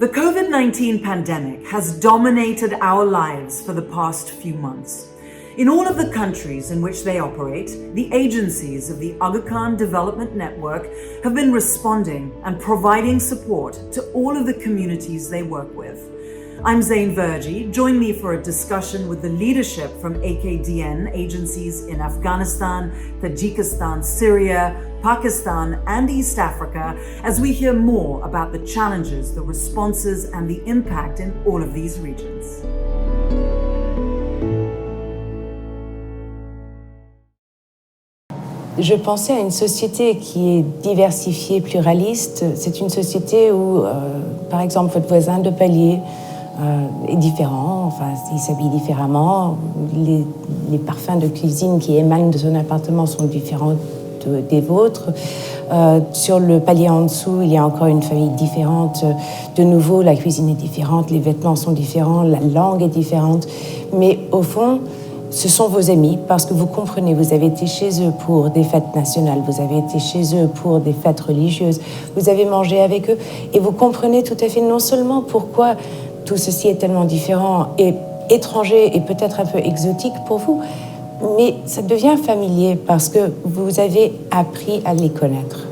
The COVID-19 pandemic has dominated our lives for the past few months. In all of the countries in which they operate, the agencies of the Aga Khan Development Network have been responding and providing support to all of the communities they work with. I'm Zain Verji. Join me for a discussion with the leadership from AKDN agencies in Afghanistan, Tajikistan, Syria, Pakistan, and East Africa as we hear more about the challenges, the responses, and the impact in all of these regions. Je pensais à une société qui est diversifiée, pluraliste. C'est une société où, par exemple, votre voisin de palier est différent, enfin, il s'habille différemment. Les parfums de cuisine qui émanent de son appartement sont différents des vôtres. Sur le palier en dessous, il y a encore une famille différente. De nouveau, la cuisine est différente, les vêtements sont différents, la langue est différente. Mais au fond, ce sont vos amis parce que vous comprenez, vous avez été chez eux pour des fêtes nationales, vous avez été chez eux pour des fêtes religieuses, vous avez mangé avec eux et vous comprenez tout à fait non seulement pourquoi tout ceci est tellement différent et étranger et peut-être un peu exotique pour vous, mais ça devient familier parce que vous avez appris à les connaître.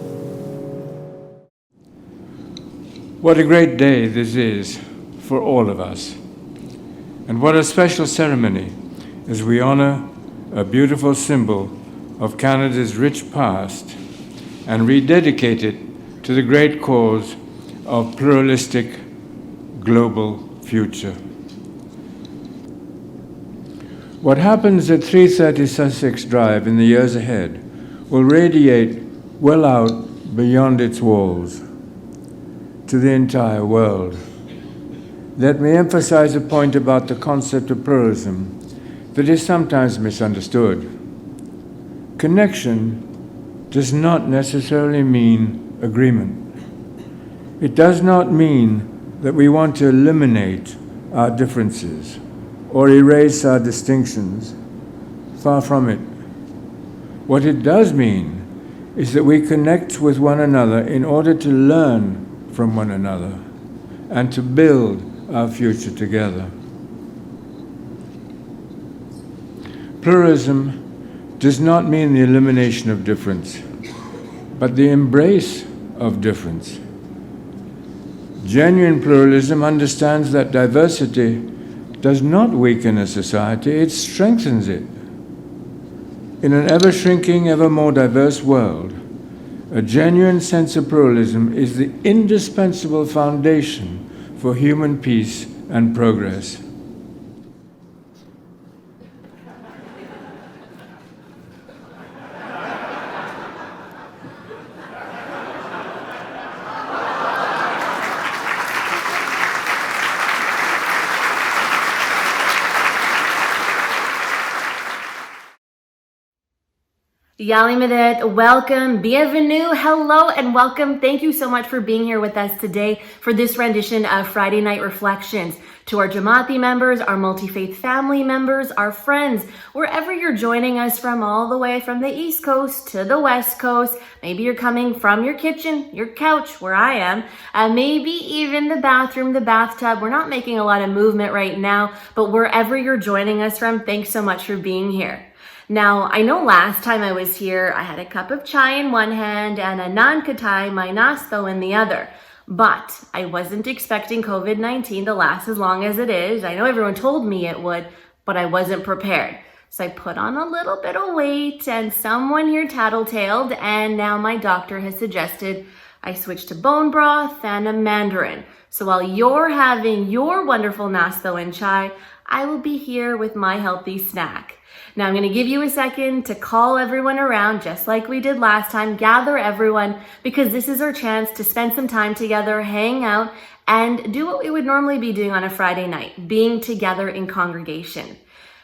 What a great day this is for all of us. And what a special ceremony as we honor a beautiful symbol of Canada's rich past and rededicate it to the great cause of pluralistic global future. What happens at 330 Sussex Drive in the years ahead will radiate well out beyond its walls to the entire world. Let me emphasize a point about the concept of pluralism that is sometimes misunderstood. Connection does not necessarily mean agreement. It does not mean that we want to eliminate our differences or erase our distinctions. Far from it. What it does mean is that we connect with one another in order to learn from one another and to build our future together. Pluralism does not mean the elimination of difference, but the embrace of difference. Genuine pluralism understands that diversity does not weaken a society, it strengthens it. In an ever-shrinking, ever more diverse world, a genuine sense of pluralism is the indispensable foundation for human peace and progress. Yalimadet, welcome, bienvenue, hello, and welcome. Thank you so much for being here with us today for this rendition of Friday Night Reflections. To our Jamaati members, our multi-faith family members, our friends, wherever you're joining us from, all the way from the East Coast to the West Coast. Maybe you're coming from your kitchen, your couch, where I am, maybe even the bathroom, the bathtub. We're not making a lot of movement right now, but wherever you're joining us from, thanks so much for being here. Now, I know last time I was here, I had a cup of chai in one hand and a naan katai, my nasto, in the other. But I wasn't expecting COVID-19 to last as long as it is. I know everyone told me it would, but I wasn't prepared. So I put on a little bit of weight and someone here tattletaled, and now my doctor has suggested I switch to bone broth and a mandarin. So while you're having your wonderful nasto and chai, I will be here with my healthy snack. Now I'm going to give you a second to call everyone around just like we did last time, gather everyone, because this is our chance to spend some time together, hang out, and do what we would normally be doing on a Friday night, being together in congregation.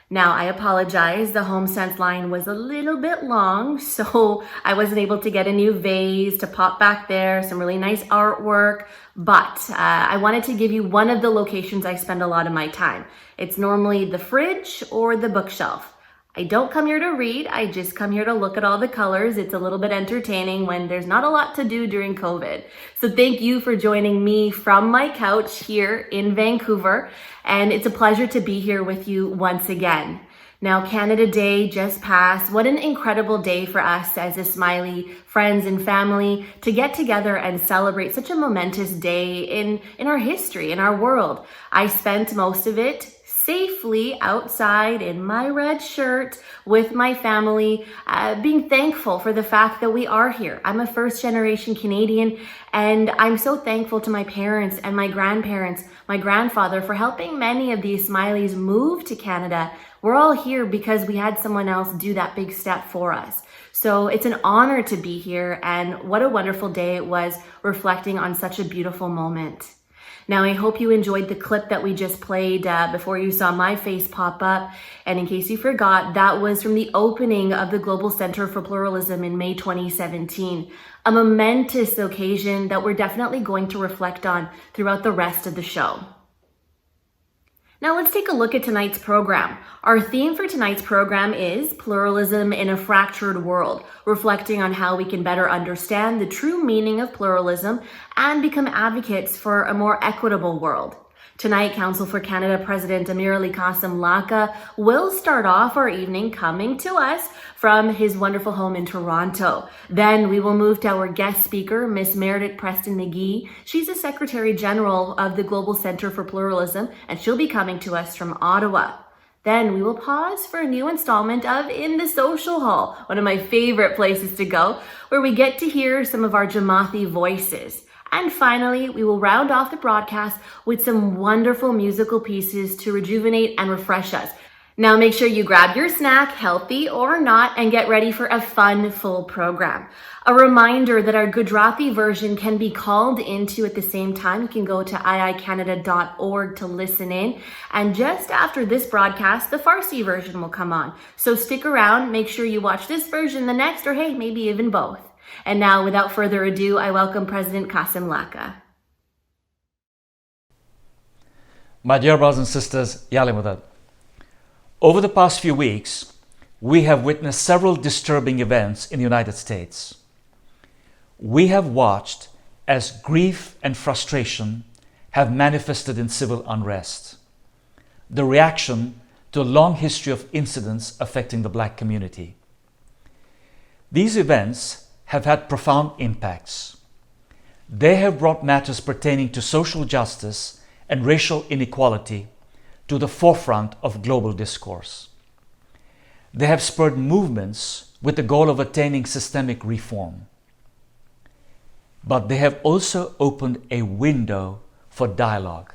Now, I apologize, the Home Sense line was a little bit long, so I wasn't able to get a new vase to pop back there, some really nice artwork, but I wanted to give you one of the locations I spend a lot of my time. It's normally the fridge or the bookshelf. I don't come here to read, I just come here to look at all the colors. It's a little bit entertaining when there's not a lot to do during COVID. So thank you for joining me from my couch here in Vancouver, and it's a pleasure to be here with you once again. Now, Canada Day just passed. What an incredible day for us as Ismaili friends and family to get together and celebrate such a momentous day in our history, in our world. I spent most of it safely outside in my red shirt with my family, being thankful for the fact that we are here. I'm a first generation Canadian, and I'm so thankful to my parents and my grandparents, my grandfather, for helping many of the Ismailis move to Canada. We're all here because we had someone else do that big step for us. So it's an honor to be here, and what a wonderful day it was reflecting on such a beautiful moment. Now, I hope you enjoyed the clip that we just played before you saw my face pop up. And in case you forgot, that was from the opening of the Global Center for Pluralism in May 2017. A momentous occasion that we're definitely going to reflect on throughout the rest of the show. Now let's take a look at tonight's program. Our theme for tonight's program is Pluralism in a Fractured World, reflecting on how we can better understand the true meaning of pluralism and become advocates for a more equitable world. Tonight, Council for Canada President Amir Ali Qasim Laka will start off our evening coming to us from his wonderful home in Toronto. Then we will move to our guest speaker, Miss Meredith Preston McGee. She's the Secretary General of the Global Center for Pluralism, and she'll be coming to us from Ottawa. Then we will pause for a new installment of In the Social Hall, one of my favorite places to go, where we get to hear some of our Jamaati voices. And finally, we will round off the broadcast with some wonderful musical pieces to rejuvenate and refresh us. Now make sure you grab your snack, healthy or not, and get ready for a fun, full program. A reminder that our Gujarati version can be called into at the same time. You can go to iicanada.org to listen in. And just after this broadcast, the Farsi version will come on. So stick around, make sure you watch this version, the next, or hey, maybe even both. And now, without further ado, I welcome President Qasim Laka. My dear brothers and sisters, Yali Mudad. Over the past few weeks, we have witnessed several disturbing events in the United States. We have watched as grief and frustration have manifested in civil unrest, the reaction to a long history of incidents affecting the Black community. These events have had profound impacts. They have brought matters pertaining to social justice and racial inequality to the forefront of global discourse. They have spurred movements with the goal of attaining systemic reform. But they have also opened a window for dialogue,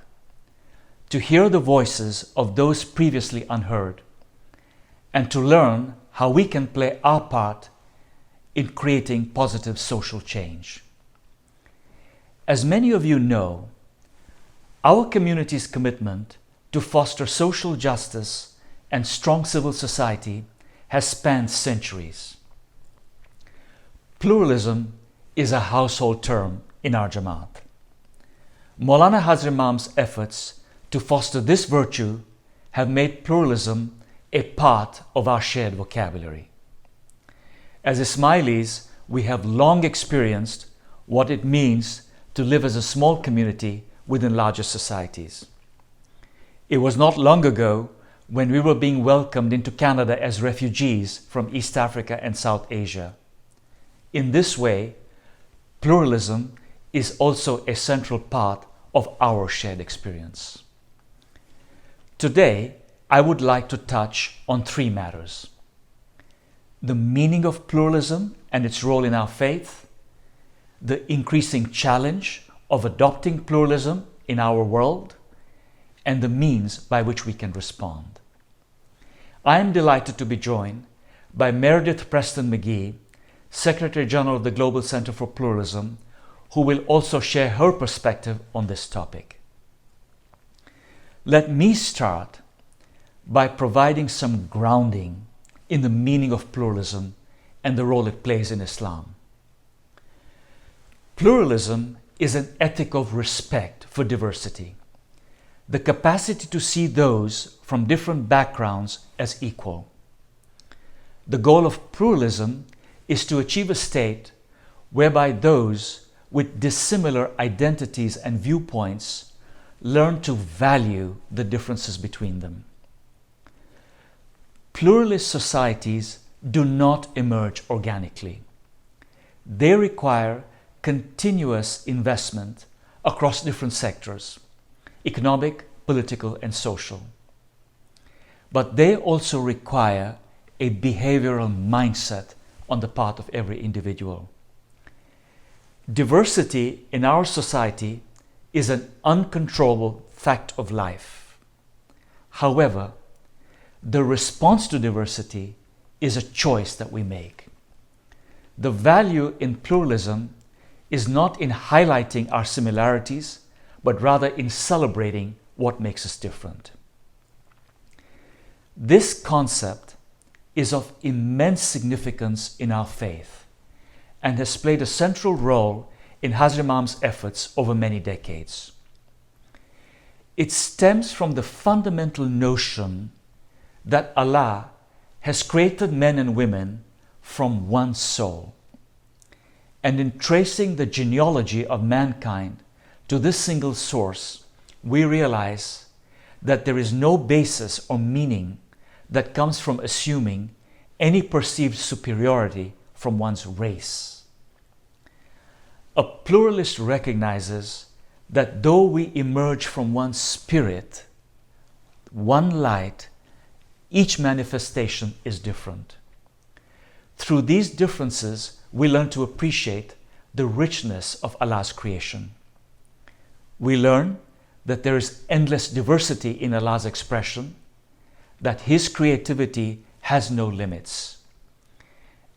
to hear the voices of those previously unheard, and to learn how we can play our part in creating positive social change. As many of you know, our community's commitment to foster social justice and strong civil society has spanned centuries. Pluralism is a household term in our Jamaat. Maulana Hazrat Imam's efforts to foster this virtue have made pluralism a part of our shared vocabulary. As Ismailis, we have long experienced what it means to live as a small community within larger societies. It was not long ago when we were being welcomed into Canada as refugees from East Africa and South Asia. In this way, pluralism is also a central part of our shared experience. Today, I would like to touch on three matters: the meaning of pluralism and its role in our faith, the increasing challenge of adopting pluralism in our world, and the means by which we can respond. I am delighted to be joined by Meredith Preston McGee, Secretary General of the Global Center for Pluralism, who will also share her perspective on this topic. Let me start by providing some grounding in the meaning of pluralism and the role it plays in Islam. Pluralism is an ethic of respect for diversity, the capacity to see those from different backgrounds as equal. The goal of pluralism is to achieve a state whereby those with dissimilar identities and viewpoints learn to value the differences between them. Pluralist societies do not emerge organically. They require continuous investment across different sectors, economic, political, and social. But they also require a behavioral mindset on the part of every individual. Diversity in our society is an uncontrollable fact of life. However, the response to diversity is a choice that we make. The value in pluralism is not in highlighting our similarities, but rather in celebrating what makes us different. This concept is of immense significance in our faith and has played a central role in Hazrat Imam's efforts over many decades. It stems from the fundamental notion that Allah has created men and women from one soul. And in tracing the genealogy of mankind to this single source, we realize that there is no basis or meaning that comes from assuming any perceived superiority from one's race. A pluralist recognizes that though we emerge from one spirit, one light, each manifestation is different. Through these differences, we learn to appreciate the richness of Allah's creation. We learn that there is endless diversity in Allah's expression, that His creativity has no limits,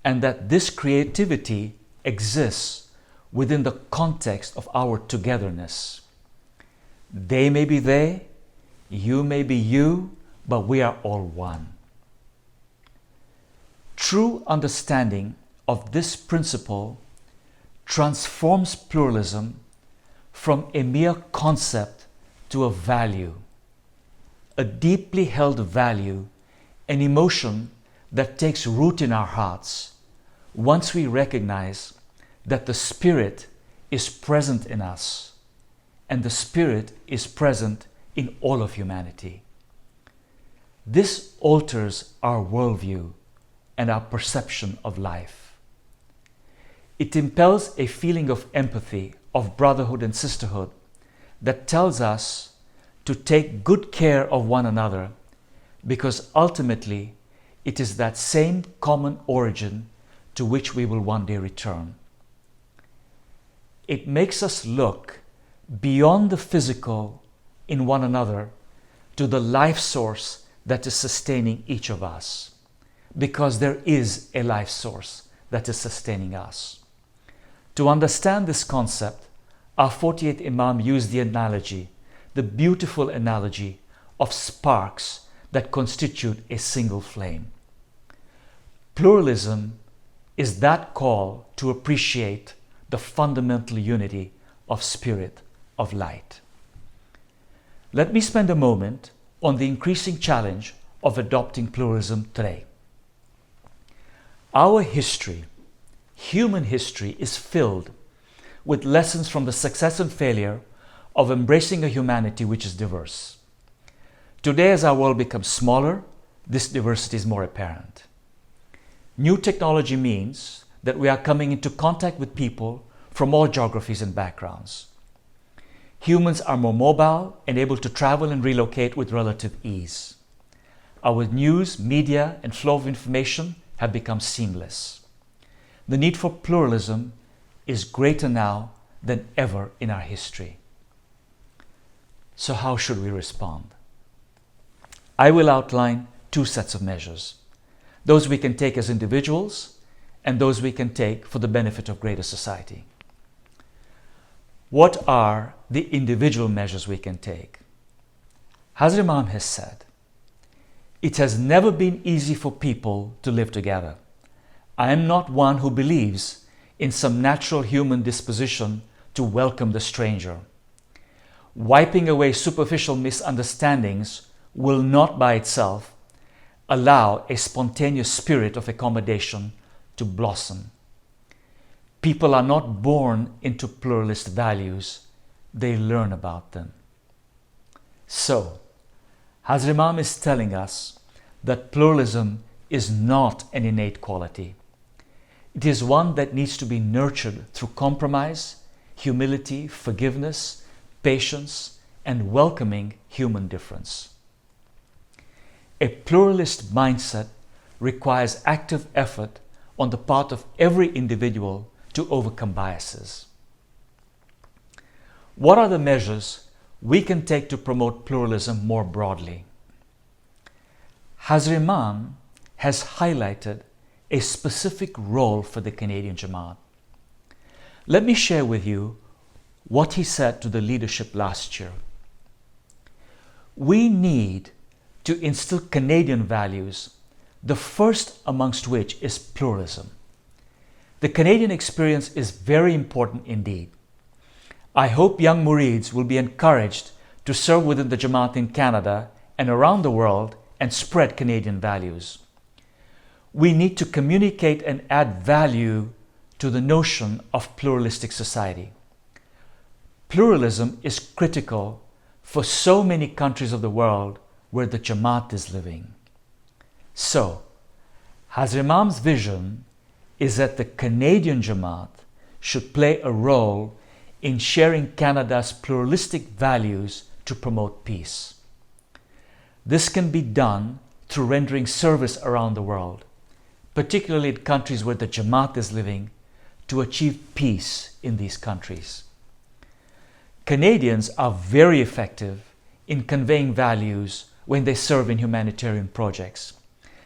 and that this creativity exists within the context of our togetherness. They may be they, you may be you, but we are all one. True understanding of this principle transforms pluralism from a mere concept to a value, a deeply held value, an emotion that takes root in our hearts once we recognize that the Spirit is present in us and the Spirit is present in all of humanity. This alters our worldview and our perception of life. It impels a feeling of empathy, of brotherhood and sisterhood that tells us to take good care of one another, because ultimately it is that same common origin to which we will one day return. It makes us look beyond the physical in one another to the life source that is sustaining each of us, because there is a life source that is sustaining us. To understand this concept, our 48th Imam used the analogy, the beautiful analogy of sparks that constitute a single flame. Pluralism is that call to appreciate the fundamental unity of spirit, of light. Let me spend a moment on the increasing challenge of adopting pluralism today. Our history, human history, is filled with lessons from the success and failure of embracing a humanity which is diverse. Today, as our world becomes smaller, this diversity is more apparent. New technology means that we are coming into contact with people from all geographies and backgrounds. Humans are more mobile and able to travel and relocate with relative ease. Our news, media, and flow of information have become seamless. The need for pluralism is greater now than ever in our history. So how should we respond? I will outline two sets of measures, those we can take as individuals and those we can take for the benefit of greater society. What are the individual measures we can take? Hazrat Imam has said, "It has never been easy for people to live together. I am not one who believes in some natural human disposition to welcome the stranger. Wiping away superficial misunderstandings will not by itself allow a spontaneous spirit of accommodation to blossom. People are not born into pluralist values, they learn about them. So, Hazrat Imam is telling us that pluralism is not an innate quality. It is one that needs to be nurtured through compromise, humility, forgiveness, patience, and welcoming human difference. A pluralist mindset requires active effort on the part of every individual to overcome biases. What are the measures we can take to promote pluralism more broadly? Hazrat Imam has highlighted a specific role for the Canadian Jamaat. Let me share with you what he said to the leadership last year. We need to instill Canadian values, the first amongst which is pluralism. The Canadian experience is very important indeed. I hope young Murids will be encouraged to serve within the Jamaat in Canada and around the world and spread Canadian values. We need to communicate and add value to the notion of pluralistic society. Pluralism is critical for so many countries of the world where the Jamaat is living. So, Hazrat Imam's vision is that the Canadian Jamaat should play a role in sharing Canada's pluralistic values to promote peace. This can be done through rendering service around the world, particularly in countries where the Jamaat is living, to achieve peace in these countries. Canadians are very effective in conveying values when they serve in humanitarian projects.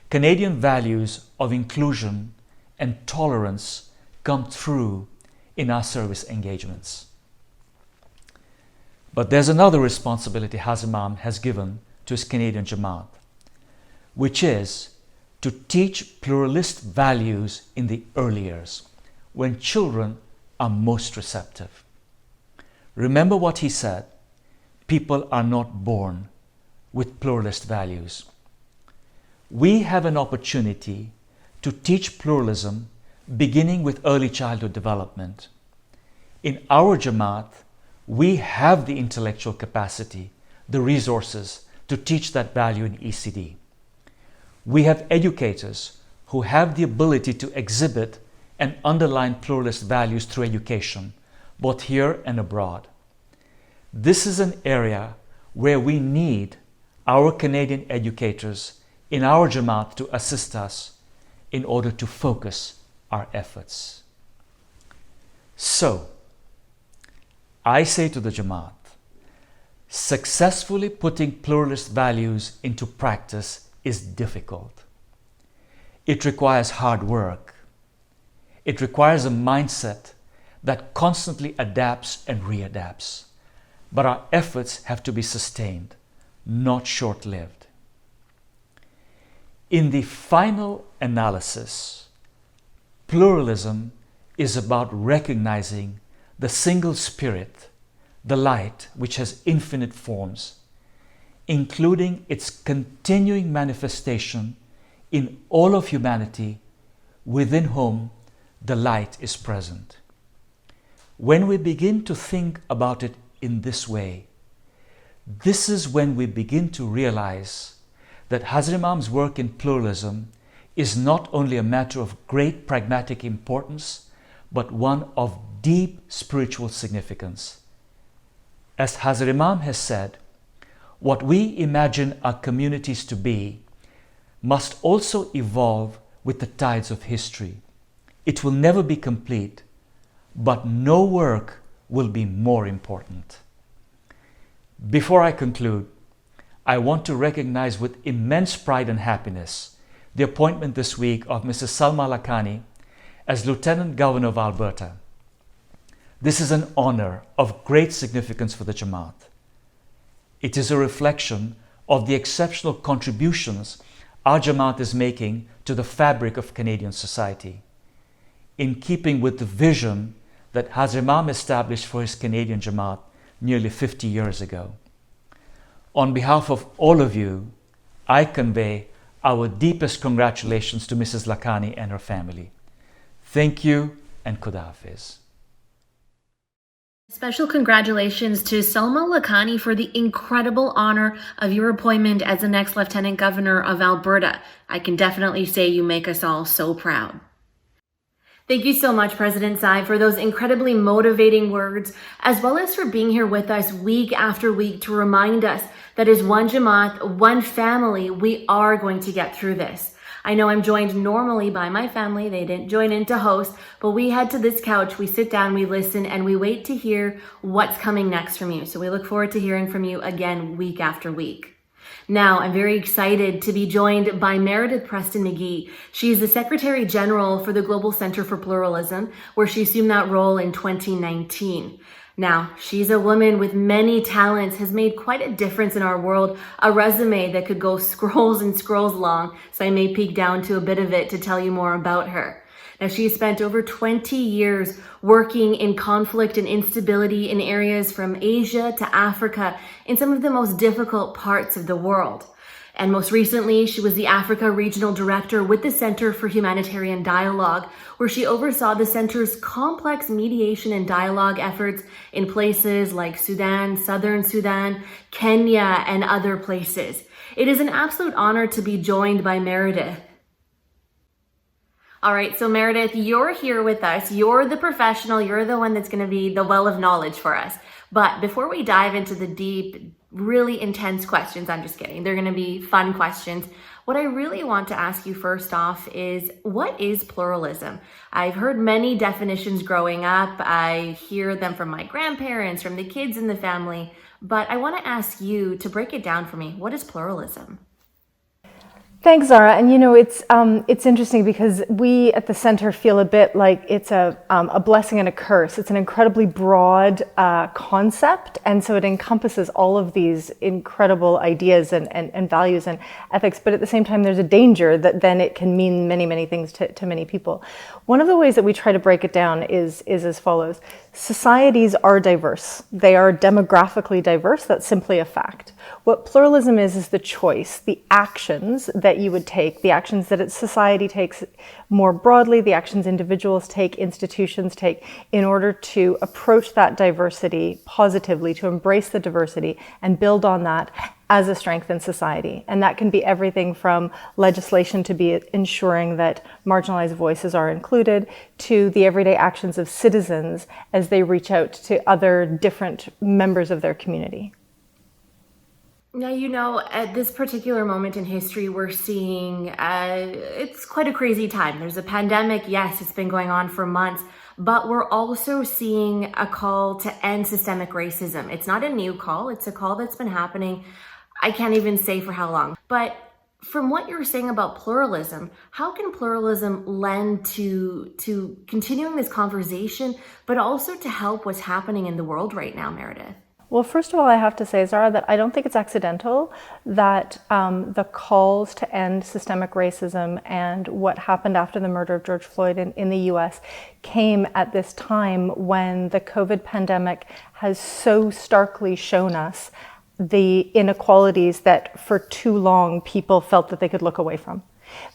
Canadian values of inclusion and tolerance come through in our service engagements. But there's another responsibility Hazrat Imam has given to his Canadian Jamaat, which is to teach pluralist values in the early years, when children are most receptive. Remember what he said, people are not born with pluralist values. We have an opportunity to teach pluralism beginning with early childhood development. In our Jamaat, we have the intellectual capacity, the resources to teach that value in ECD. We have educators who have the ability to exhibit and underline pluralist values through education, both here and abroad. This is an area where we need our Canadian educators in our Jamaat to assist us in order to focus our efforts. So, I say to the Jamaat, successfully putting pluralist values into practice is difficult. It requires hard work. It requires a mindset that constantly adapts and readapts. But our efforts have to be sustained, not short-lived. In the final analysis, pluralism is about recognizing the single spirit, the light which has infinite forms, including its continuing manifestation in all of humanity within whom the light is present. When we begin to think about it in this way, this is when we begin to realize that Hazrat Imam's work in pluralism is not only a matter of great pragmatic importance, but one of deep spiritual significance. As Hazrat Imam has said, what we imagine our communities to be must also evolve with the tides of history. It will never be complete, but no work will be more important. Before I conclude, I want to recognize with immense pride and happiness the appointment this week of Mrs. Salma Lakhani as Lieutenant Governor of Alberta. This is an honor of great significance for the Jamaat. It is a reflection of the exceptional contributions our Jamaat is making to the fabric of Canadian society, in keeping with the vision that Hazrat Imam established for his Canadian Jamaat nearly 50 years ago. On behalf of all of you, I convey our deepest congratulations to Mrs. Lakhani and her family. Thank you and Khuda Hafiz. Special congratulations to Salma Lakhani for the incredible honor of your appointment as the next Lieutenant Governor of Alberta. I can definitely say you make us all so proud. Thank you so much, President Tsai, for those incredibly motivating words, as well as for being here with us week after week to remind us that as one Jamaat, one family, we are going to get through this. I know I'm joined normally by my family. They didn't join in to host, but we head to this couch, we sit down, we listen, and we wait to hear what's coming next from you. So we look forward to hearing from you again week after week. Now, I'm very excited to be joined by Meredith Preston McGee. She's the Secretary General for the Global Center for Pluralism, where she assumed that role in 2019. Now, she's a woman with many talents, has made quite a difference in our world, a resume that could go scrolls and scrolls long, so I may peek down to a bit of it to tell you more about her. Now, she spent over 20 years working in conflict and instability in areas from Asia to Africa in some of the most difficult parts of the world. And most recently, she was the Africa Regional Director with the Center for Humanitarian Dialogue, where she oversaw the center's complex mediation and dialogue efforts in places like Sudan, Southern Sudan, Kenya, and other places. It is an absolute honor to be joined by Meredith. All right, so Meredith, you're here with us. You're the professional. You're the one that's going to be the well of knowledge for us. But before we dive into the deep, really intense questions, I'm just kidding. They're going to be fun questions. What I really want to ask you first off is, what is pluralism? I've heard many definitions growing up. I hear them from my grandparents, from the kids in the family. But I want to ask you to break it down for me. What is pluralism? Thanks, Zara. And you know, it's interesting because we at the center feel a bit like it's a blessing and a curse. It's an incredibly broad concept, and so it encompasses all of these incredible ideas and values and ethics. But at the same time, there's a danger that then it can mean many, many things to many people. One of the ways that we try to break it down is as follows. Societies are diverse. They are demographically diverse. That's simply a fact. What pluralism is the choice, the actions that you would take, the actions that society takes more broadly, the actions individuals take, institutions take, in order to approach that diversity positively, to embrace the diversity and build on that as a strength in society. And that can be everything from legislation to be ensuring that marginalized voices are included, to the everyday actions of citizens as they reach out to other different members of their community. Now, you know, at this particular moment in history, we're seeing it's quite a crazy time. There's a pandemic. Yes, it's been going on for months, but we're also seeing a call to end systemic racism. It's not a new call. It's a call that's been happening, I can't even say for how long. But from what you're saying about pluralism, how can pluralism lend to continuing this conversation, but also to help what's happening in the world right now, Meredith? Well, first of all, I have to say, Zara, that I don't think it's accidental that the calls to end systemic racism and what happened after the murder of George Floyd in the US came at this time when the COVID pandemic has so starkly shown us the inequalities that for too long people felt that they could look away from.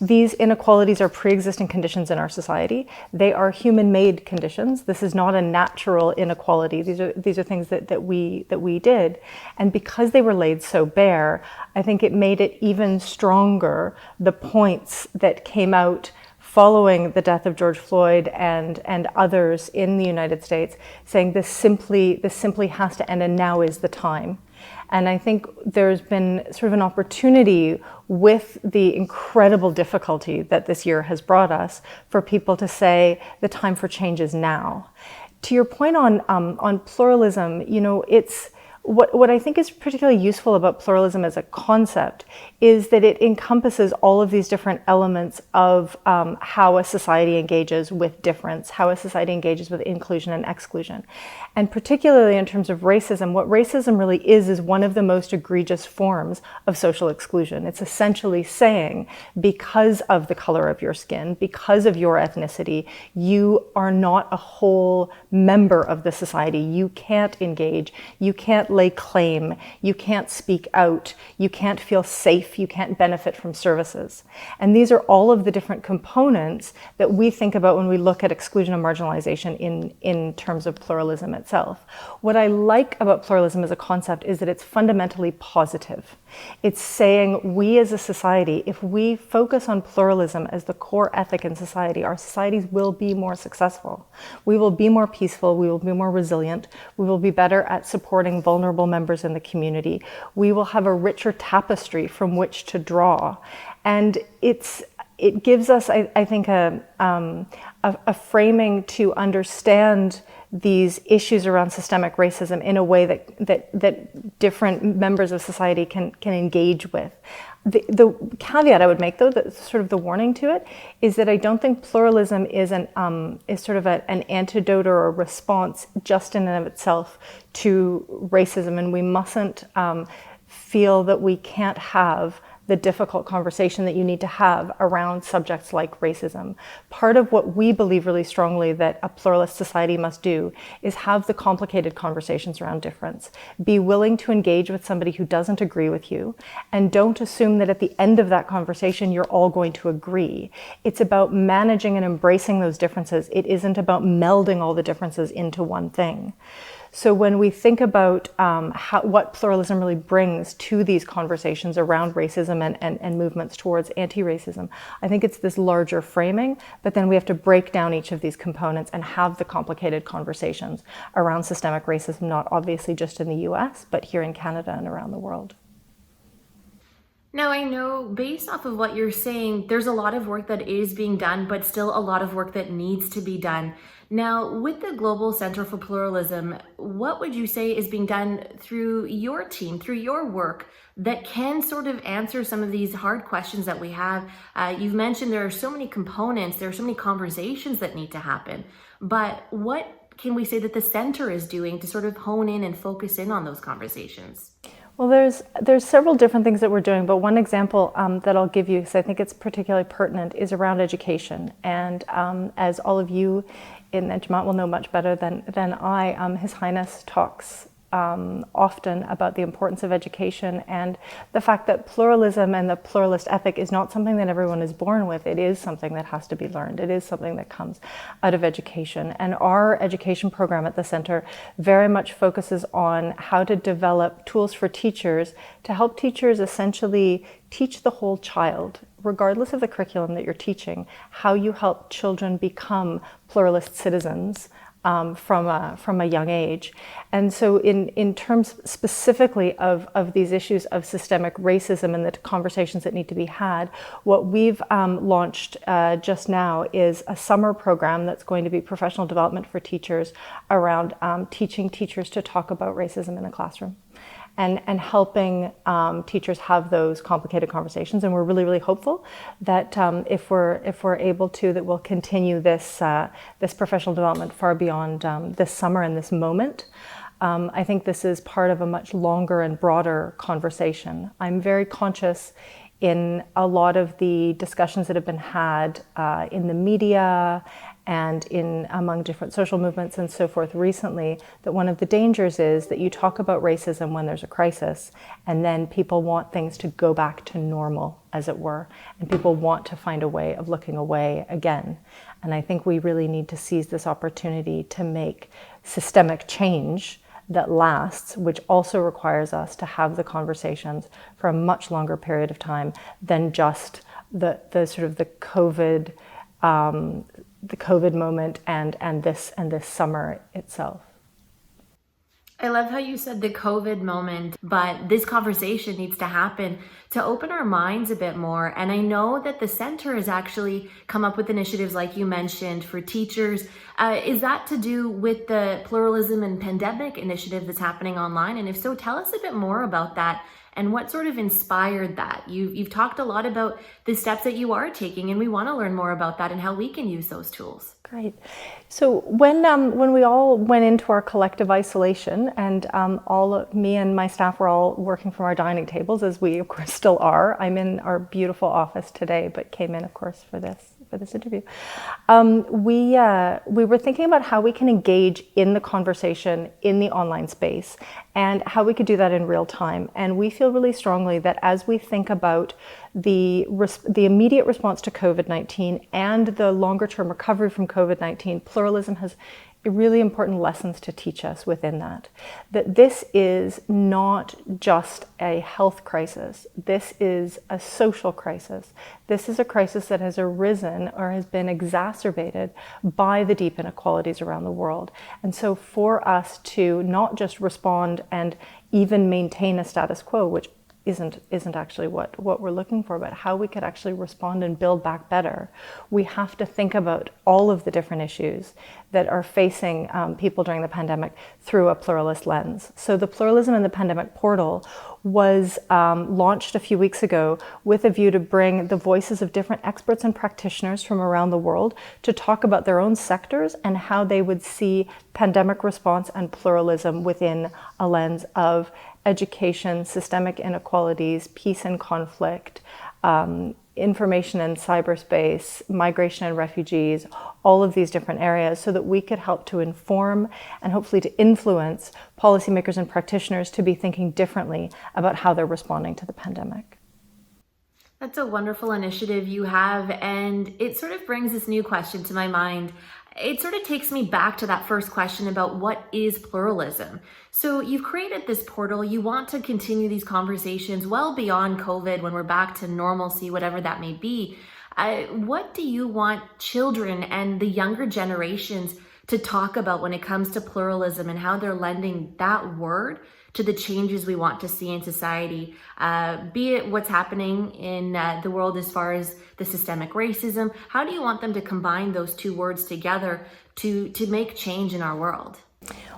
These inequalities are pre-existing conditions in our society. They are human-made conditions. This is not a natural inequality. These are things that we did. And because they were laid so bare, I think it made it even stronger, the points that came out following the death of George Floyd and others in the United States, saying this simply has to end, and now is the time. And I think there's been sort of an opportunity with the incredible difficulty that this year has brought us for people to say the time for change is now. To your point on pluralism, you know, it's what I think is particularly useful about pluralism as a concept is that it encompasses all of these different elements of how a society engages with difference, how a society engages with inclusion and exclusion. And particularly in terms of racism, what racism really is one of the most egregious forms of social exclusion. It's essentially saying, because of the color of your skin, because of your ethnicity, you are not a whole member of the society. You can't engage, you can't lay claim, you can't speak out, you can't feel safe, you can't benefit from services. And these are all of the different components that we think about when we look at exclusion and marginalization in terms of pluralism itself. What I like about pluralism as a concept is that it's fundamentally positive. It's saying we as a society, if we focus on pluralism as the core ethic in society, our societies will be more successful. We will be more peaceful, we will be more resilient, we will be better at supporting vulnerable members in the community. We will have a richer tapestry from which to draw. And it gives us, I think, a framing to understand these issues around systemic racism in a way that different members of society can engage with. The caveat I would make, though, that's sort of the warning to it, is that I don't think pluralism is sort of an antidote or a response just in and of itself to racism, and we mustn't feel that we can't have the difficult conversation that you need to have around subjects like racism. Part of what we believe really strongly that a pluralist society must do is have the complicated conversations around difference. Be willing to engage with somebody who doesn't agree with you, and don't assume that at the end of that conversation you're all going to agree. It's about managing and embracing those differences. It isn't about melding all the differences into one thing. So when we think about what pluralism really brings to these conversations around racism and movements towards anti-racism, I think it's this larger framing, but then we have to break down each of these components and have the complicated conversations around systemic racism, not obviously just in the US, but here in Canada and around the world. Now, I know based off of what you're saying, there's a lot of work that is being done, but still a lot of work that needs to be done. Now, with the Global Center for Pluralism, what would you say is being done through your team, through your work, that can sort of answer some of these hard questions that we have? You've mentioned there are so many components, there are so many conversations that need to happen, but what can we say that the center is doing to sort of hone in and focus in on those conversations? Well, there's several different things that we're doing, but one example that I'll give you, because I think it's particularly pertinent, is around education. And as all of you in Jamaat will know much better than I, His Highness talks often about the importance of education and the fact that pluralism and the pluralist ethic is not something that everyone is born with. It is something that has to be learned. It is something that comes out of education. And our education program at the center very much focuses on how to develop tools for teachers to help teachers essentially teach the whole child, regardless of the curriculum that you're teaching, how you help children become pluralist citizens from a young age. And so in terms specifically of these issues of systemic racism and the conversations that need to be had, what we've launched just now is a summer program that's going to be professional development for teachers around teaching teachers to talk about racism in the classroom. And helping teachers have those complicated conversations, and we're really, really hopeful that if we're able to, that we'll continue this professional development far beyond this summer and this moment. I think this is part of a much longer and broader conversation. I'm very conscious in a lot of the discussions that have been had in the media and among different social movements and so forth recently, that one of the dangers is that you talk about racism when there's a crisis, and then people want things to go back to normal, as it were, and people want to find a way of looking away again. And I think we really need to seize this opportunity to make systemic change that lasts, which also requires us to have the conversations for a much longer period of time than just the sort of the COVID moment and this summer itself. I love how you said the COVID moment, but this conversation needs to happen to open our minds a bit more. And I know that the center has actually come up with initiatives like you mentioned for teachers. Is that to do with the pluralism and pandemic initiative that's happening online? And if so, tell us a bit more about that and what sort of inspired that. You've talked a lot about the steps that you are taking, and we want to learn more about that and how we can use those tools. Great. So when we all went into our collective isolation, and me and my staff were all working from our dining tables, as we of course still are. I'm in our beautiful office today, but came in, of course, for for this interview. We were thinking about how we can engage in the conversation in the online space and how we could do that in real time. And we feel really strongly that as we think about the immediate response to COVID-19 and the longer term recovery from COVID-19, pluralism has really important lessons to teach us within that. That this is not just a health crisis. This is a social crisis. This is a crisis that has arisen or has been exacerbated by the deep inequalities around the world. And so for us to not just respond and even maintain a status quo, which isn't actually what we're looking for, but how we could actually respond and build back better. We have to think about all of the different issues that are facing people during the pandemic through a pluralist lens. So the Pluralism in the Pandemic portal was launched a few weeks ago with a view to bring the voices of different experts and practitioners from around the world to talk about their own sectors and how they would see pandemic response and pluralism within a lens of education, systemic inequalities, peace and conflict, information and cyberspace, migration and refugees, all of these different areas, so that we could help to inform and hopefully to influence policymakers and practitioners to be thinking differently about how they're responding to the pandemic. That's a wonderful initiative you have, and it sort of brings this new question to my mind. It sort of takes me back to that first question about what is pluralism. So you've created this portal, you want to continue these conversations well beyond COVID when we're back to normalcy, whatever that may be. What do you want children and the younger generations to talk about when it comes to pluralism and how they're lending that word to the changes we want to see in society, be it what's happening in the world as far as the systemic racism? How do you want them to combine those two words together to make change in our world?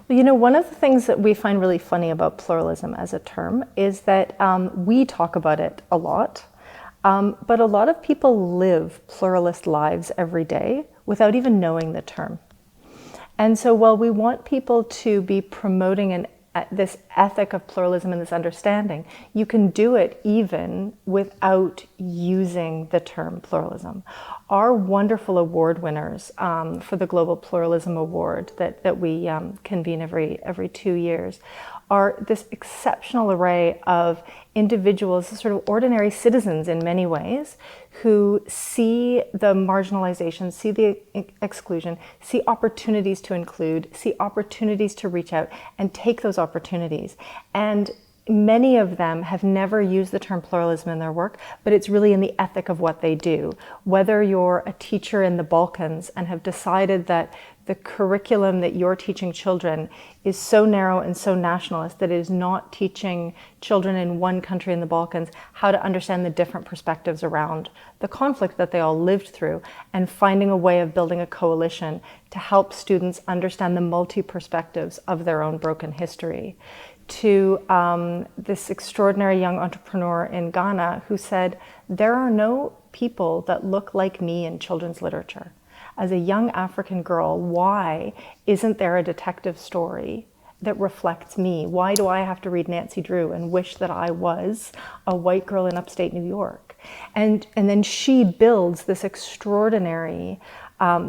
Well, you know, one of the things that we find really funny about pluralism as a term is that we talk about it a lot, but a lot of people live pluralist lives every day without even knowing the term. And so while we want people to be promoting this ethic of pluralism and this understanding, you can do it even without using the term pluralism. Our wonderful award winners for the Global Pluralism Award that we convene every 2 years are this exceptional array of individuals, sort of ordinary citizens in many ways, who see the marginalization, see the exclusion, see opportunities to include, see opportunities to reach out and take those opportunities. And many of them have never used the term pluralism in their work, but it's really in the ethic of what they do. Whether you're a teacher in the Balkans and have decided that the curriculum that you're teaching children is so narrow and so nationalist that it is not teaching children in one country in the Balkans how to understand the different perspectives around the conflict that they all lived through, and finding a way of building a coalition to help students understand the multi-perspectives of their own broken history. To this extraordinary young entrepreneur in Ghana who said, there are no people that look like me in children's literature. As a young African girl, why isn't there a detective story that reflects me? Why do I have to read Nancy Drew and wish that I was a white girl in upstate New York? And then she builds this extraordinary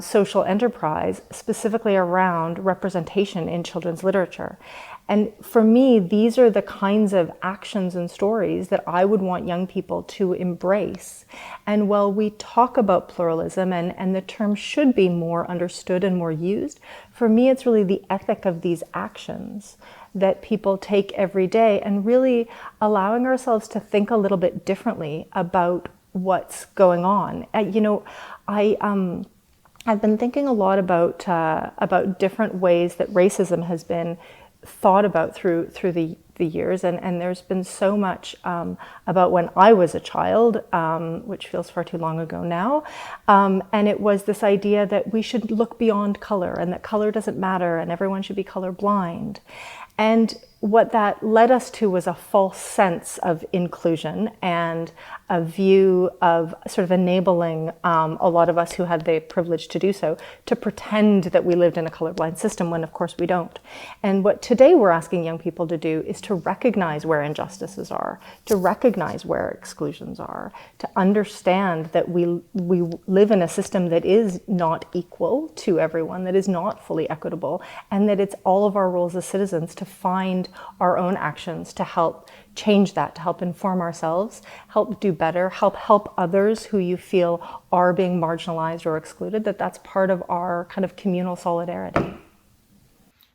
social enterprise specifically around representation in children's literature. And for me, these are the kinds of actions and stories that I would want young people to embrace. And while we talk about pluralism and the term should be more understood and more used, for me, it's really the ethic of these actions that people take every day and really allowing ourselves to think a little bit differently about what's going on. I've been thinking a lot about different ways that racism has been thought about through the years, and there's been so much about when I was a child, which feels far too long ago now, and it was this idea that we should look beyond color and that color doesn't matter and everyone should be colorblind. And what that led us to was a false sense of inclusion and a view of sort of enabling a lot of us who had the privilege to do so to pretend that we lived in a colorblind system when of course we don't. And what today we're asking young people to do is to recognize where injustices are, to recognize where exclusions are, to understand that we live in a system that is not equal to everyone, that is not fully equitable, and that it's all of our roles as citizens to find our own actions to help change that, to help inform ourselves, help do better, help others who you feel are being marginalized or excluded, that's part of our kind of communal solidarity.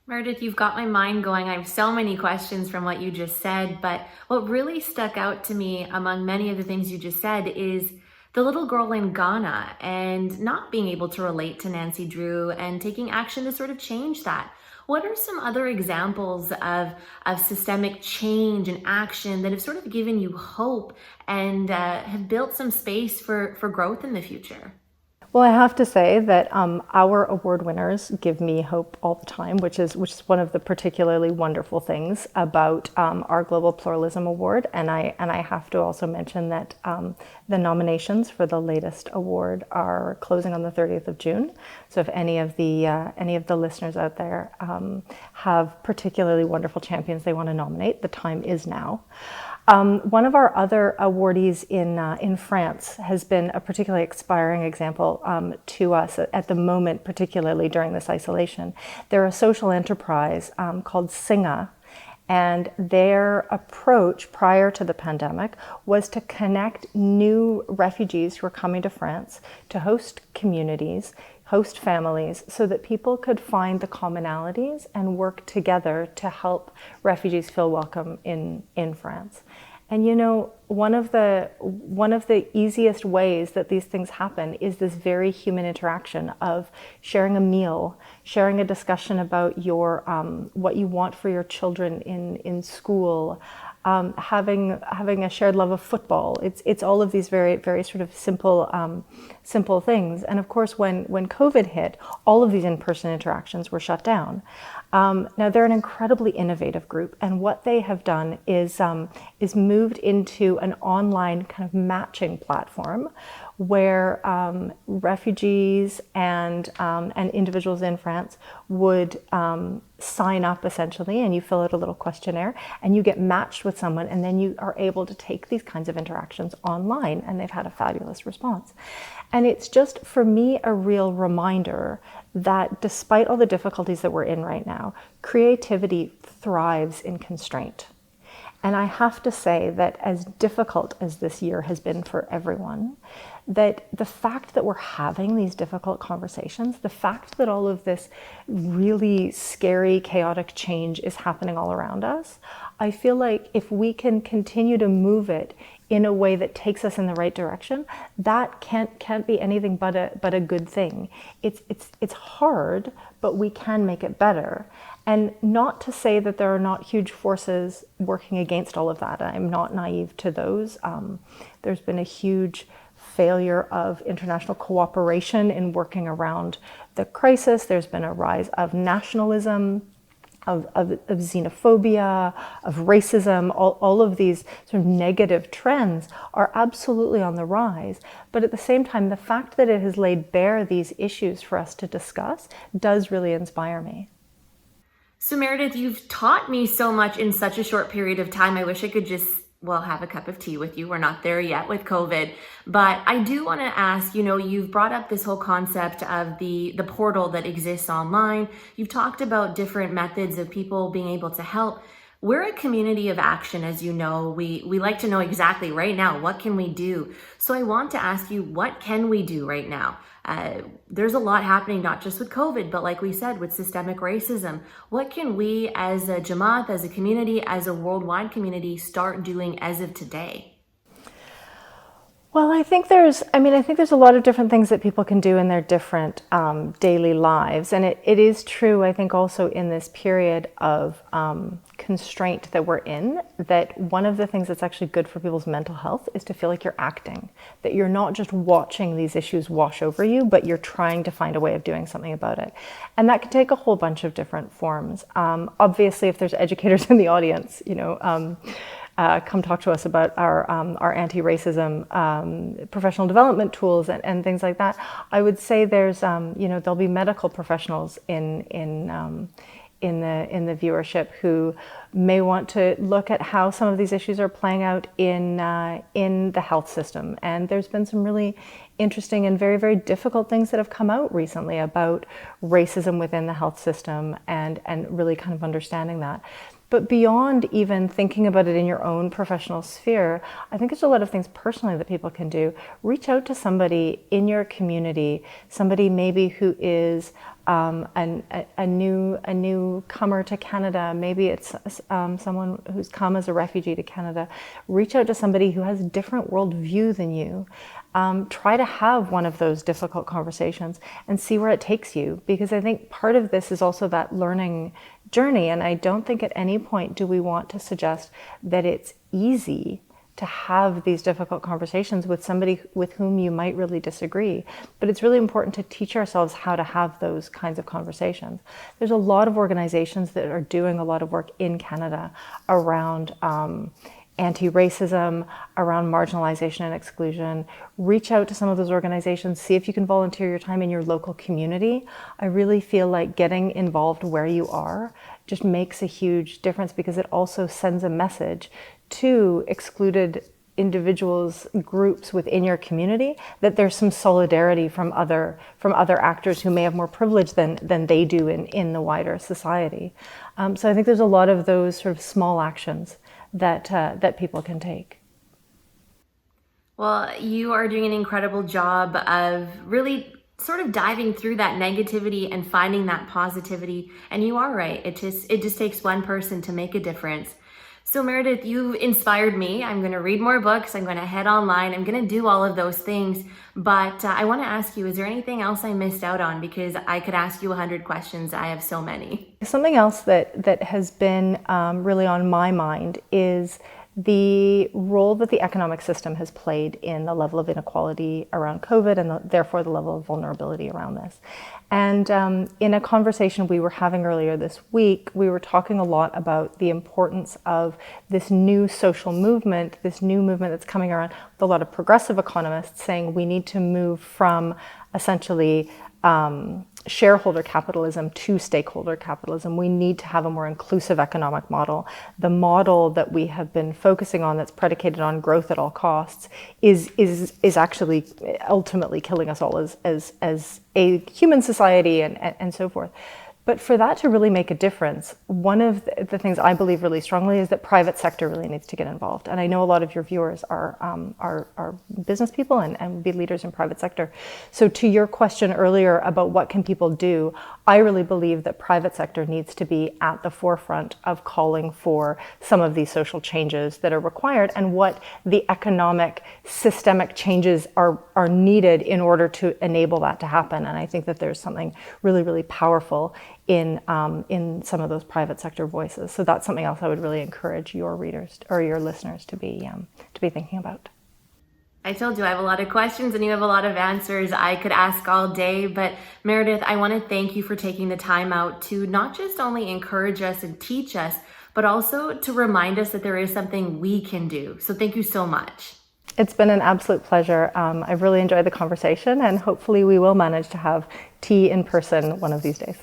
Meredith, you've got my mind going. I have so many questions from what you just said, but what really stuck out to me among many of the things you just said is the little girl in Ghana and not being able to relate to Nancy Drew and taking action to sort of change that. What are some other examples of systemic change and action that have sort of given you hope and have built some space for growth in the future? Well, I have to say that our award winners give me hope all the time, which is one of the particularly wonderful things about our Global Pluralism Award. And I have to also mention that the nominations for the latest award are closing on the 30th of June. So if any of the listeners out there have particularly wonderful champions they want to nominate, the time is now. One of our other awardees in France has been a particularly inspiring example to us at the moment, particularly during this isolation. They're a social enterprise called Singa, and their approach prior to the pandemic was to connect new refugees who are coming to France to host communities, host families, so that people could find the commonalities and work together to help refugees feel welcome in France. And you know, one of the easiest ways that these things happen is this very human interaction of sharing a meal, sharing a discussion about your what you want for your children in school, having a shared love of football. It's all of these very, very sort of simple things. And of course, when COVID hit, all of these in-person interactions were shut down. Now they're an incredibly innovative group, and what they have done is moved into an online kind of matching platform where refugees and individuals in France would sign up essentially, and you fill out a little questionnaire and you get matched with someone, and then you are able to take these kinds of interactions online, and they've had a fabulous response. And it's just, for me, a real reminder that despite all the difficulties that we're in right now, creativity thrives in constraint. And I have to say that as difficult as this year has been for everyone, that the fact that we're having these difficult conversations, the fact that all of this really scary, chaotic change is happening all around us, I feel like if we can continue to move it in a way that takes us in the right direction, that can't be anything but a good thing. It's hard, but we can make it better. And not to say that there are not huge forces working against all of that. I'm not naive to those. There's been a huge failure of international cooperation in working around the crisis. There's been a rise of nationalism, of xenophobia, of racism. All of these sort of negative trends are absolutely on the rise. But at the same time, the fact that it has laid bare these issues for us to discuss does really inspire me. So Meredith, you've taught me so much in such a short period of time. I wish I could just, have a cup of tea with you. We're not there yet with COVID, but I do want to ask, you've brought up this whole concept of the portal that exists online. You've talked about different methods of people being able to help. We're a community of action, as you know. We like to know exactly right now, what can we do? So I want to ask you, what can we do right now? There's a lot happening, not just with COVID, but like we said, with systemic racism. What can we as a Jamaat, as a community, as a worldwide community start doing as of today? Well, I think there's a lot of different things that people can do in their different daily lives. And it is true, I think, also in this period of constraint that we're in, that one of the things that's actually good for people's mental health is to feel like you're acting, that you're not just watching these issues wash over you, but you're trying to find a way of doing something about it. And that can take a whole bunch of different forms. Obviously, if there's educators in the audience, come talk to us about our anti-racism professional development tools and things like that. I would say there's there'll be medical professionals in the viewership who may want to look at how some of these issues are playing out in the health system. And there's been some really interesting and very, very difficult things that have come out recently about racism within the health system and really kind of understanding that. But beyond even thinking about it in your own professional sphere, I think there's a lot of things personally that people can do. Reach out to somebody in your community, somebody maybe who is a newcomer to Canada. Maybe it's someone who's come as a refugee to Canada. Reach out to somebody who has a different worldview than you. Try to have one of those difficult conversations and see where it takes you, because I think part of this is also that learning journey, and I don't think at any point do we want to suggest that it's easy to have these difficult conversations with somebody with whom you might really disagree. But it's really important to teach ourselves how to have those kinds of conversations. There's a lot of organizations that are doing a lot of work in Canada around anti-racism, around marginalization and exclusion. Reach out to some of those organizations, see if you can volunteer your time in your local community. I really feel like getting involved where you are just makes a huge difference, because it also sends a message to excluded individuals, groups within your community, that there's some solidarity from other actors who may have more privilege than they do in the wider society. So I think there's a lot of those sort of small actions that people can take. Well, you are doing an incredible job of really sort of diving through that negativity and finding that positivity. And you are right. It just takes one person to make a difference. So Meredith, you've inspired me. I'm going to read more books. I'm going to head online. I'm going to do all of those things. But I want to ask you, is there anything else I missed out on? Because I could ask you 100 questions. I have so many. Something else that has been really on my mind is the role that the economic system has played in the level of inequality around COVID, and therefore the level of vulnerability around this. And in a conversation we were having earlier this week, we were talking a lot about the importance of this new social movement, this new movement that's coming around with a lot of progressive economists saying we need to move from essentially shareholder capitalism to stakeholder capitalism. We need to have a more inclusive economic model. The model that we have been focusing on, that's predicated on growth at all costs, is actually ultimately killing us all as a human society and so forth. But for that to really make a difference, one of the things I believe really strongly is that private sector really needs to get involved. And I know a lot of your viewers are business people and be leaders in private sector. So to your question earlier about what can people do, I really believe that private sector needs to be at the forefront of calling for some of these social changes that are required, and what the economic systemic changes are needed in order to enable that to happen. And I think that there's something really, really powerful in some of those private sector voices. So that's something else I would really encourage your readers or your listeners to be thinking about. I told you I have a lot of questions and you have a lot of answers. I could ask all day, but Meredith, I want to thank you for taking the time out to not just only encourage us and teach us, but also to remind us that there is something we can do. So thank you so much. It's been an absolute pleasure. I've really enjoyed the conversation, and hopefully we will manage to have tea in person one of these days.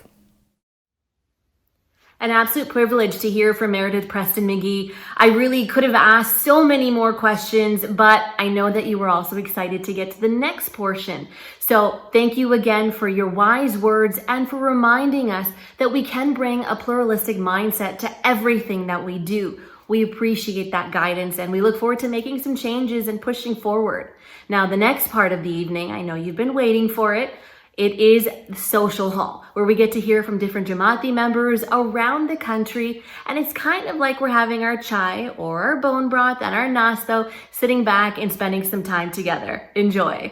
An absolute privilege to hear from Meredith Preston McGee. I really could have asked so many more questions, but I know that you were also excited to get to the next portion. So thank you again for your wise words and for reminding us that we can bring a pluralistic mindset to everything that we do. We appreciate that guidance, and we look forward to making some changes and pushing forward. Now, the next part of the evening, I know you've been waiting for it, It is Social Hall, where we get to hear from different Jamaati members around the country. And it's kind of like we're having our chai or our bone broth and our nasto, sitting back and spending some time together. Enjoy.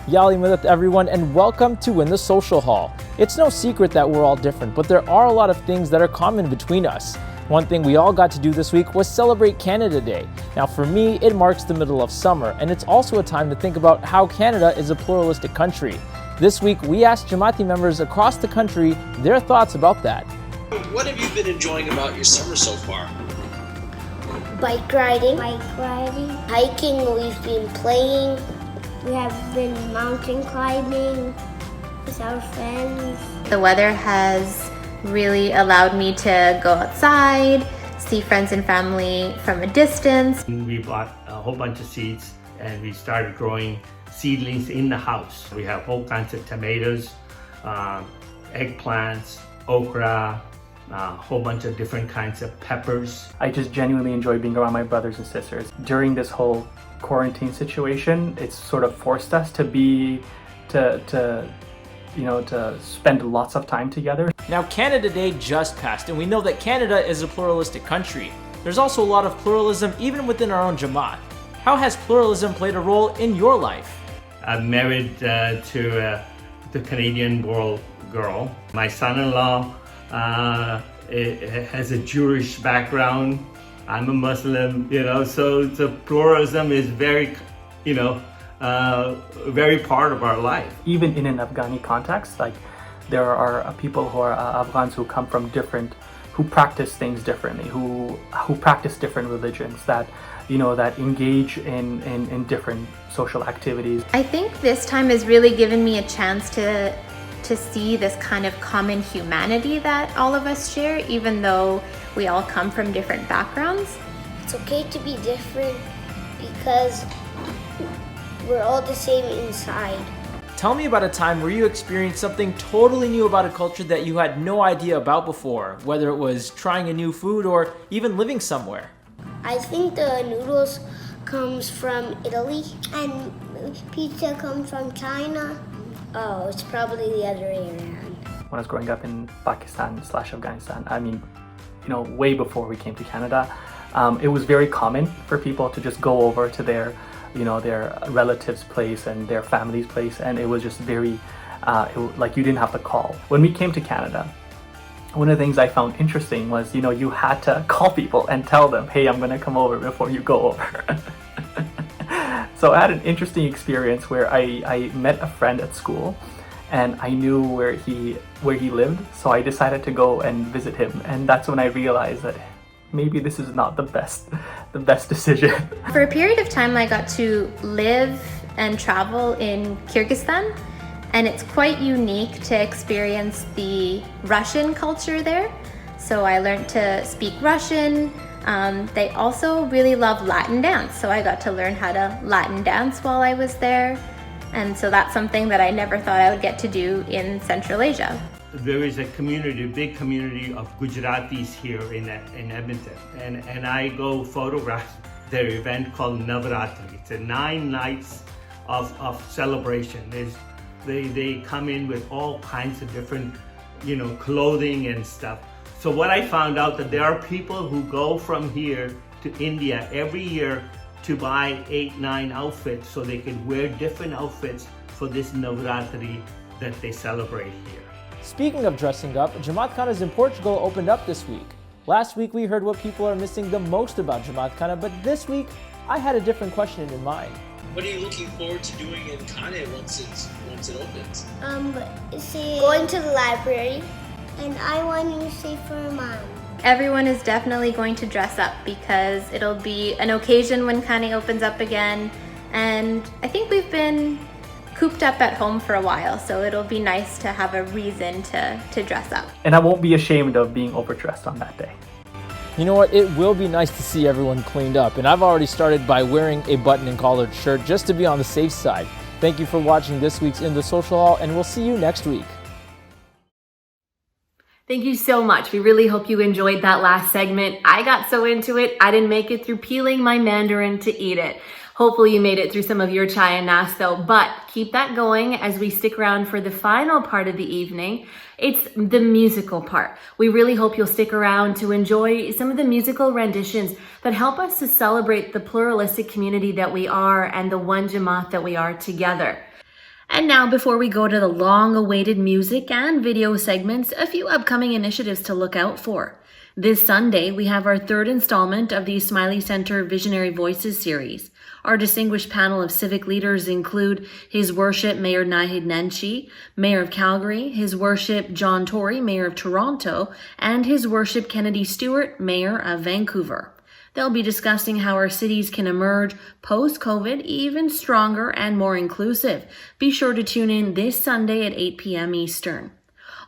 Yali Mudat everyone, and welcome to In the Social Hall. It's no secret that we're all different, but there are a lot of things that are common between us. One thing we all got to do this week was celebrate Canada Day. Now for me, it marks the middle of summer, and it's also a time to think about how Canada is a pluralistic country. This week, we asked Jamaati members across the country their thoughts about that. What have you been enjoying about your summer so far? Bike riding, hiking, we've been playing. We have been mountain climbing with our friends. The weather has really allowed me to go outside, see friends and family from a distance. We bought a whole bunch of seeds and we started growing seedlings in the house. We have whole kinds of tomatoes, eggplants, okra, a whole bunch of different kinds of peppers. I just genuinely enjoy being around my brothers and sisters. During this whole quarantine situation, it's sort of forced us to spend lots of time together. Now Canada Day just passed, and we know that Canada is a pluralistic country. There's also a lot of pluralism even within our own Jamaat. How has pluralism played a role in your life? I'm married to the Canadian girl. My son-in-law has a Jewish background. I'm a Muslim, so the pluralism is very, very part of our life. Even in an Afghani context, like there are people who are Afghans who come from who practice things differently, who practice different religions, that engage in different social activities. I think this time has really given me a chance to see this kind of common humanity that all of us share, even though we all come from different backgrounds. It's okay to be different because we're all the same inside. Tell me about a time where you experienced something totally new about a culture that you had no idea about before, whether it was trying a new food or even living somewhere. I think the noodles comes from Italy and pizza comes from China. Oh, it's probably the other way around. When I was growing up in Pakistan/Afghanistan, way before we came to Canada, it was very common for people to just go over to their relatives' place and their family's place, and it was just very, like you didn't have to call. When we came to Canada, one of the things I found interesting was, you had to call people and tell them, hey, I'm gonna come over before you go over. So I had an interesting experience where I met a friend at school, and I knew where he lived, so I decided to go and visit him, and that's when I realized that maybe this is not the best decision. For a period of time, I got to live and travel in Kyrgyzstan, and it's quite unique to experience the Russian culture there. So I learned to speak Russian. They also really love Latin dance, so I got to learn how to Latin dance while I was there. And so that's something that I never thought I would get to do in Central Asia. There is a big community of Gujaratis here in Edmonton, and I go photograph their event called Navaratri. It's 9 nights of celebration. They come in with all kinds of different, clothing and stuff. So what I found out that there are people who go from here to India every year to buy 8-9 outfits so they can wear different outfits for this Navaratri that they celebrate here. Speaking of dressing up, Jamaat Khana's in Portugal opened up this week. Last week we heard what people are missing the most about Jamaat Khana, but this week I had a different question in mind. What are you looking forward to doing in Khana once it opens? Going to the library, and I want to say for Mom. Everyone is definitely going to dress up because it'll be an occasion when Khana opens up again, and I think we've been cooped up at home for a while, so it'll be nice to have a reason to dress up. And I won't be ashamed of being overdressed on that day. You know what, it will be nice to see everyone cleaned up, and I've already started by wearing a button and collared shirt just to be on the safe side. Thank you for watching this week's In the Social Hall, and we'll see you next week. Thank you so much. We really hope you enjoyed that last segment. I got so into it, I didn't make it through peeling my mandarin to eat it. Hopefully you made it through some of your chai and nasto, but keep that going as we stick around for the final part of the evening. It's the musical part. We really hope you'll stick around to enjoy some of the musical renditions that help us to celebrate the pluralistic community that we are and the one Jamaat that we are together. And now, before we go to the long-awaited music and video segments, a few upcoming initiatives to look out for. This Sunday, we have our third installment of the Smiley Center Visionary Voices series. Our distinguished panel of civic leaders include His Worship Mayor Nahid Nenshi, Mayor of Calgary, His Worship John Tory, Mayor of Toronto, and His Worship Kennedy Stewart, Mayor of Vancouver. They'll be discussing how our cities can emerge post-COVID even stronger and more inclusive. Be sure to tune in this Sunday at 8 p.m. Eastern.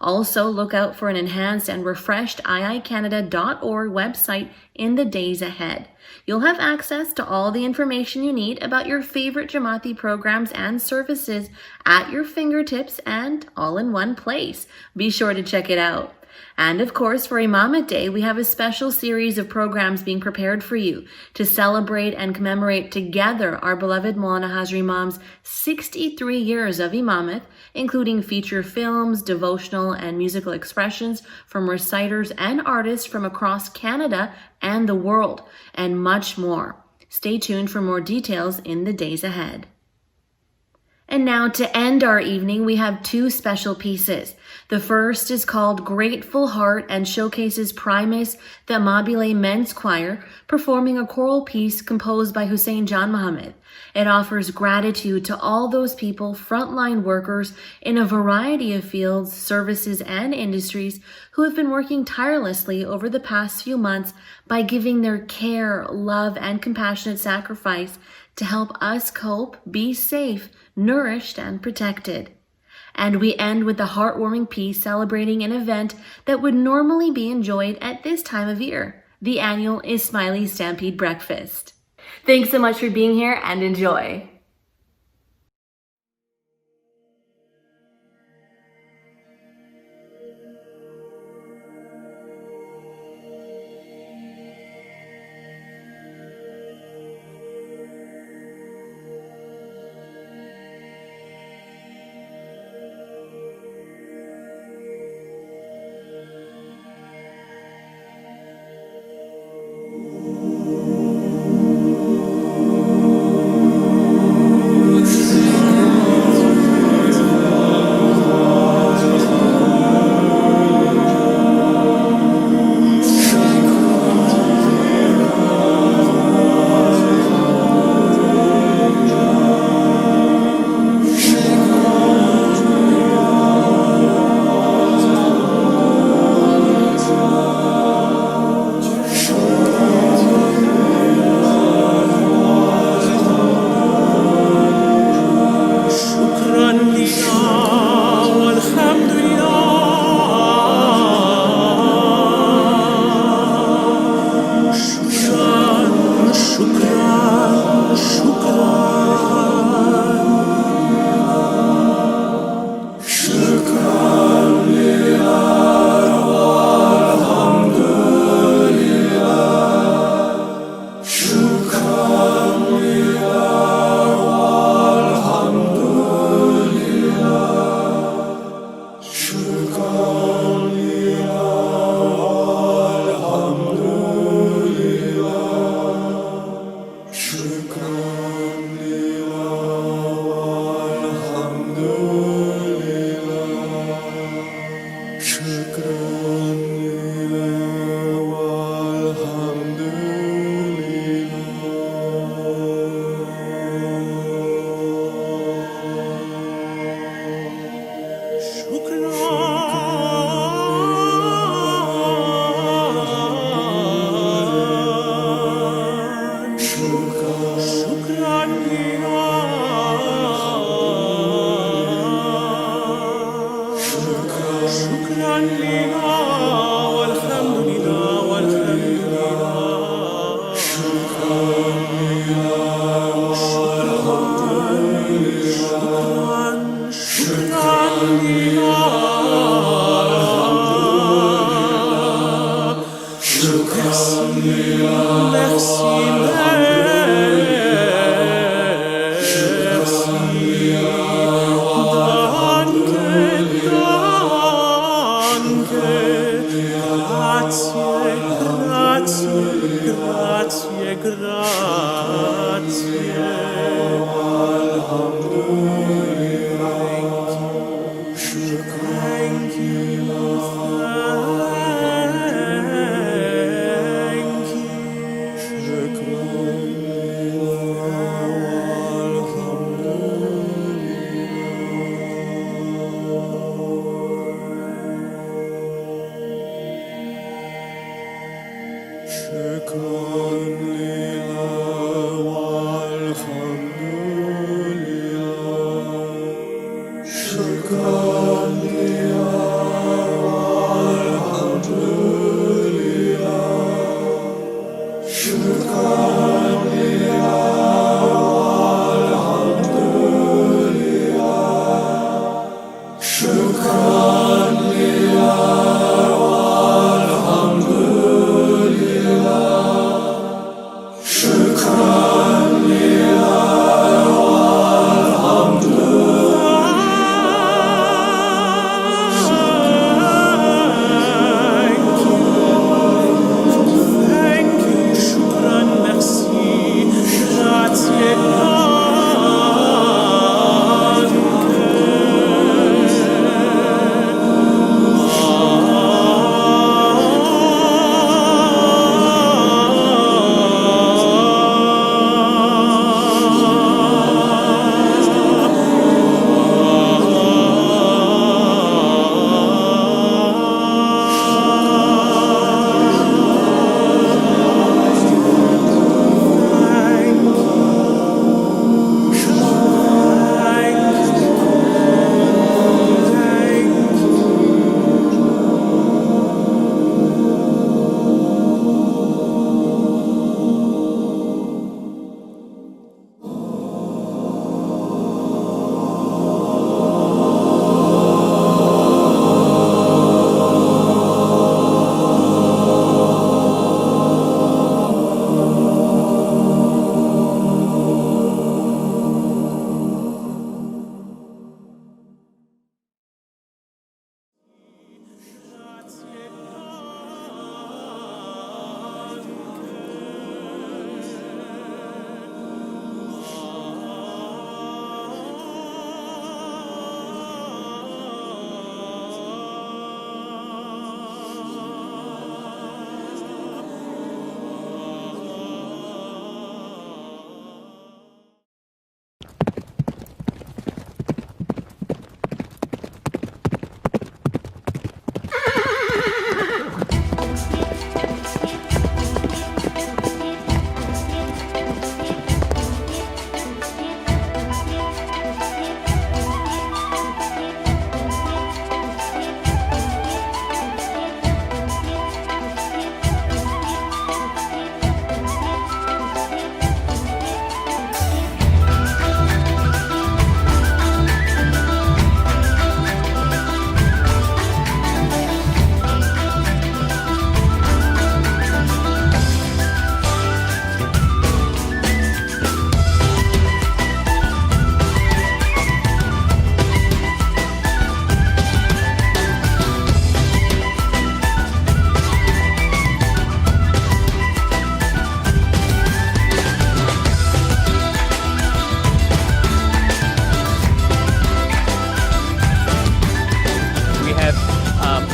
Also, look out for an enhanced and refreshed iicanada.org website in the days ahead. You'll have access to all the information you need about your favorite Jamaati programs and services at your fingertips and all in one place. Be sure to check it out. And of course, for Imamate Day, we have a special series of programs being prepared for you to celebrate and commemorate together our beloved Maulana Hazri Imam's 63 years of Imamate, including feature films, devotional and musical expressions from reciters and artists from across Canada and the world, and much more. Stay tuned for more details in the days ahead. And now to end our evening, we have two special pieces. The first is called Grateful Heart and showcases Primus, the Mabile Men's Choir, performing a choral piece composed by Hussein Jan Mohammed. It offers gratitude to all those people, frontline workers in a variety of fields, services, and industries who have been working tirelessly over the past few months by giving their care, love, and compassionate sacrifice to help us cope, be safe, nourished, and protected. And we end with a heartwarming piece celebrating an event that would normally be enjoyed at this time of year, the annual Ismaili Stampede Breakfast. Thanks so much for being here and enjoy. Merci, Grazie, grazie. Thank you.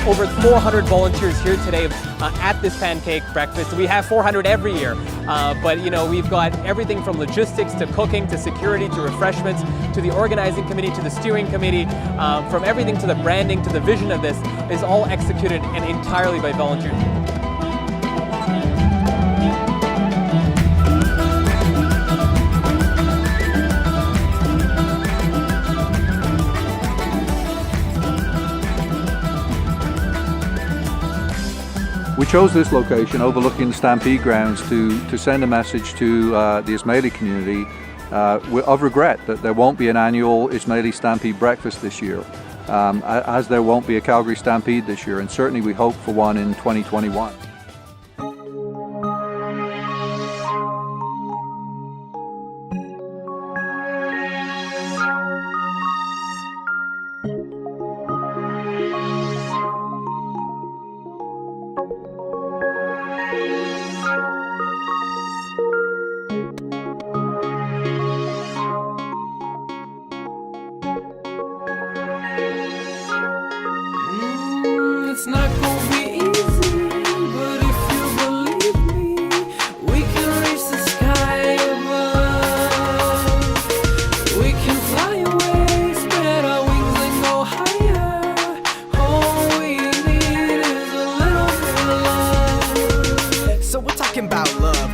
over 400 volunteers here today at this pancake breakfast. We have 400 every year, but you know, we've got everything from logistics to cooking to security to refreshments to the organizing committee to the steering committee, from everything to the branding to the vision of this is all executed and entirely by volunteers. We chose this location overlooking the Stampede grounds to send a message to the Ismaili community of regret that there won't be an annual Ismaili Stampede breakfast this year, as there won't be a Calgary Stampede this year, and certainly we hope for one in 2021.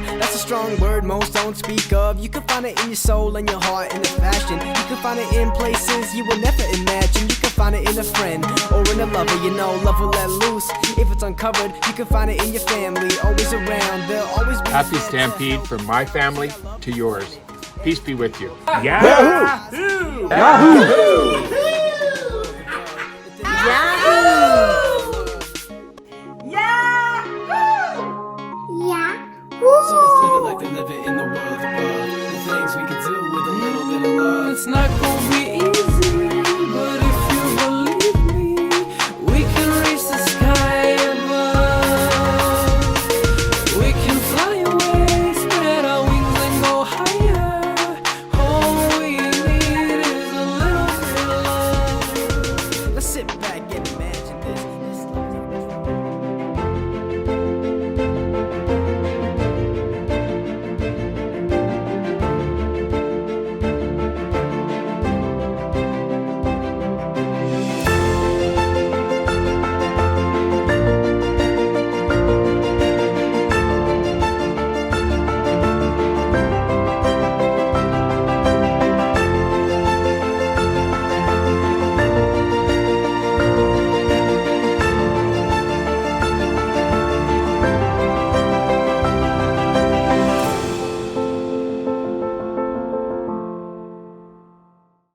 love. That's a strong word most don't speak of. You can find it in your soul and your heart in a fashion. You can find it in places you will never imagine. You can find it in a friend or in a lover. You know, love will let loose. If it's uncovered, you can find it in your family. Always around, they'll always be. Happy Stampede from my family to yours. Peace be with you. Yahoo! Yahoo! So let's live it like they live it in the world above. The things we can do with a little bit of love. It's not gonna be easy.